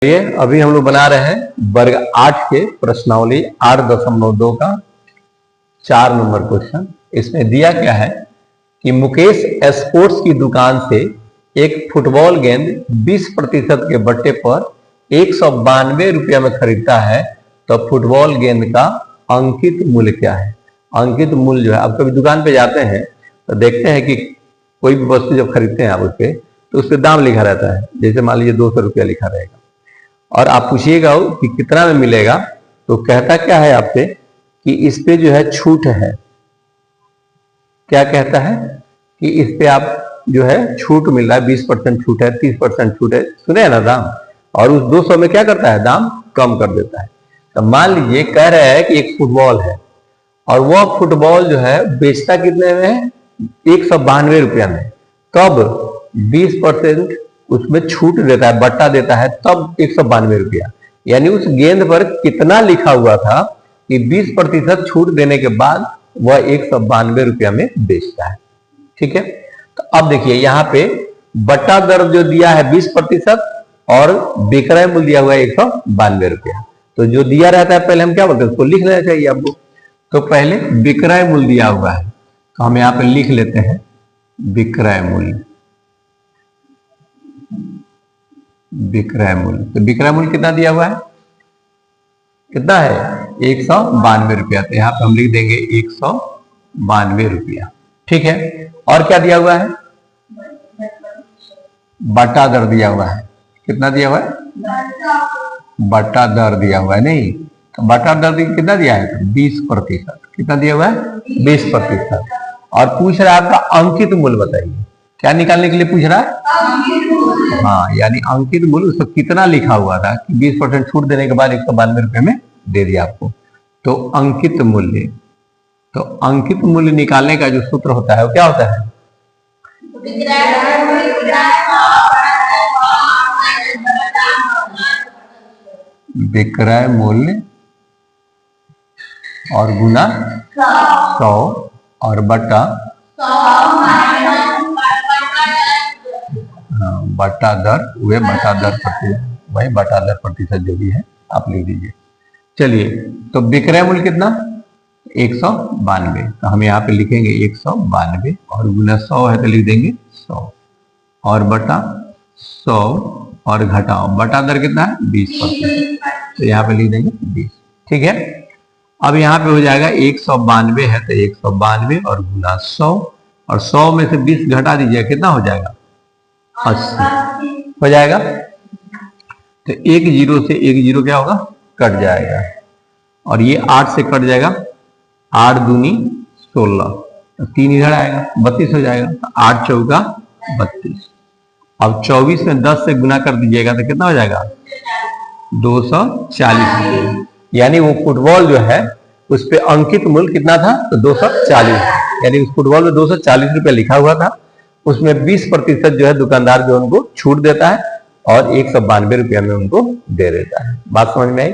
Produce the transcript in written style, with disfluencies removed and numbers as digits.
ये अभी हम लोग बना रहे हैं वर्ग 8 के प्रश्नावली 8.2 का 4 नंबर क्वेश्चन। इसमें दिया क्या है कि मुकेश स्पोर्ट्स की दुकान से एक फुटबॉल गेंद 20% के बट्टे पर 192 रुपया में खरीदता है, तो फुटबॉल गेंद का अंकित मूल्य क्या है। अंकित मूल्य जो है, आप कभी दुकान पे जाते हैं तो देखते हैं कि कोई भी वस्तु जब खरीदते हैं आप उस पे, तो उस पर दाम लिखा रहता है। जैसे मान लीजिए 200 रुपया लिखा रहेगा और आप पूछिएगा कि कितना में मिलेगा, तो कहता क्या है आपसे कि इस पे जो है छूट है। क्या कहता है कि इस पे आप जो है छूट मिल रहा है, 20% छूट है, 30% छूट है, सुने ना दाम, और उस 200 में क्या करता है, दाम कम कर देता है। तो मान लीजिए कह रहे हैं कि एक फुटबॉल है और वह फुटबॉल जो है बेचता कितने में है, 192 रुपया में। तब 20% उसमें छूट देता है, बट्टा देता है, तब 192 रुपया। यानी उस गेंद पर कितना लिखा हुआ था कि 20% छूट देने के बाद वह 192 रुपया में बेचता है। ठीक है, तो अब देखिए यहाँ पे बट्टा दर जो दिया है 20% और विक्रय मूल्य दिया हुआ है 192 रुपया। तो जो दिया रहता है पहले हम क्या बोलते हैं, उसको लिख लेना चाहिए आपको। तो पहले विक्रय मूल्य दिया हुआ है, तो हम यहाँ पे लिख लेते हैं विक्रय मूल्य। विक्रय मूल्य, तो विक्रय मूल्य कितना दिया हुआ है, कितना है, 192 रुपया। तो यहाँ पे हम लिख देंगे 192 रुपया। ठीक है, और क्या दिया हुआ है, बट्टा दर दिया हुआ है। कितना दिया हुआ है, बट्टा दर दिया हुआ है, नहीं तो बट्टा दर कितना दिया है, 20%। कितना दिया हुआ है, 20%। और पूछ रहा है आपका अंकित मूल्य बताइए। क्या निकालने के लिए पूछ रहा है, हाँ, यानी अंकित मूल्य उसको कितना लिखा हुआ था कि 20% छूट देने के बाद 192 रुपये में दे दिया आपको। तो अंकित मूल्य, तो अंकित मूल्य निकालने का जो सूत्र होता है वो क्या होता है, विक्रय मूल्य और गुना 100 और बटा बटा दर, वे बटा दर प्रतिशत, वही बटा दर प्रतिशत जो भी है आप लिख दीजिए। चलिए, तो विक्रय मूल्य कितना, 192। तो हम यहाँ पे लिखेंगे 192 और गुना 100 है तो लिख देंगे 100 और बटा 100 और घटाओ, बटा दर कितना है 20%, तो यहाँ पे लिख देंगे 20। ठीक है, अब यहाँ पे हो जाएगा 192 है तो 192 और गुना 100 और 100 में से 20 घटा दीजिए, कितना हो जाएगा, 80 हो जाएगा। तो एक जीरो से एक जीरो क्या होगा, कट जाएगा और ये 8 से कट जाएगा, 8 दूनी 16, तो 3 इधर आएगा, 32 हो जाएगा। तो 8 चौका 32। अब 24 में 10 से गुना कर दीजिएगा तो कितना हो जाएगा, 240 रुपये। यानी वो फुटबॉल जो है उस पे अंकित मूल्य कितना था, तो 240। यानी उस फुटबॉल में 240 रुपया लिखा हुआ था, उसमें 20% जो है दुकानदार जो उनको छूट देता है और 192 रुपया में उनको दे देता है। बात समझ में आई।